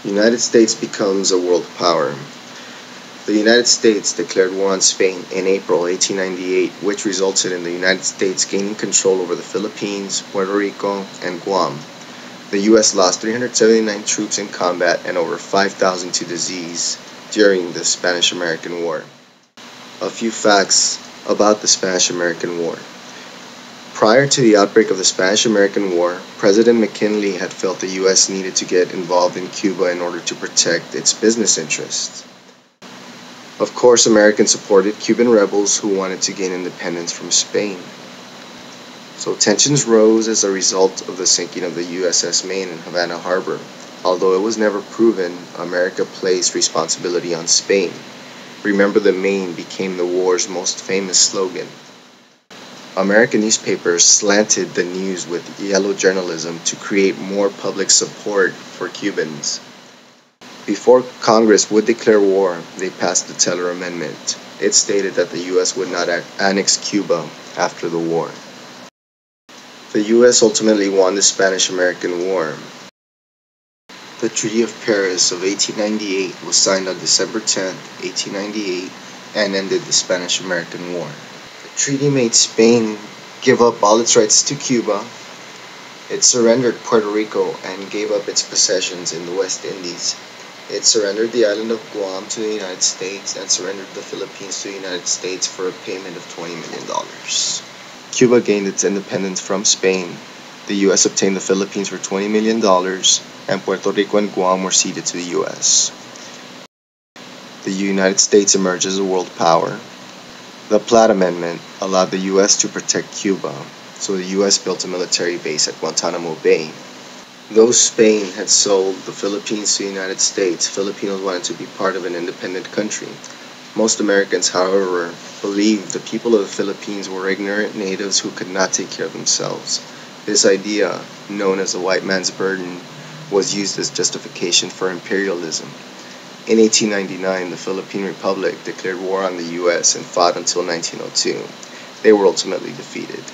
United States becomes a world power. The United States declared war on Spain in April 1898, which resulted in the United States gaining control over the Philippines, Puerto Rico, and Guam. The U.S. lost 379 troops in combat and over 5,000 to disease during the Spanish-American War. A few facts about the Spanish-American War. Prior to the outbreak of the Spanish-American War, President McKinley had felt the U.S. needed to get involved in Cuba in order to protect its business interests. Of course, Americans supported Cuban rebels who wanted to gain independence from Spain. So tensions rose as a result of the sinking of the USS Maine in Havana Harbor. Although it was never proven, America placed responsibility on Spain. "Remember the Maine" became the war's most famous slogan. American newspapers slanted the news with yellow journalism to create more public support for Cubans. Before Congress would declare war, they passed the Teller Amendment. It stated that the U.S. would not annex Cuba after the war. The U.S. ultimately won the Spanish-American War. The Treaty of Paris of 1898 was signed on December 10, 1898, and ended the Spanish-American War. The treaty made Spain give up all its rights to Cuba. It surrendered Puerto Rico and gave up its possessions in the West Indies. It surrendered the island of Guam to the United States and surrendered the Philippines to the United States for a payment of $20 million. Cuba gained its independence from Spain. The U.S. obtained the Philippines for $20 million, and Puerto Rico and Guam were ceded to the U.S. The United States emerged as a world power. The Platt Amendment allowed the U.S. to protect Cuba, so the U.S. built a military base at Guantanamo Bay. Though Spain had sold the Philippines to the United States, Filipinos wanted to be part of an independent country. Most Americans, however, believed the people of the Philippines were ignorant natives who could not take care of themselves. This idea, known as the white man's burden, was used as justification for imperialism. In 1899, the Philippine Republic declared war on the U.S. and fought until 1902. They were ultimately defeated.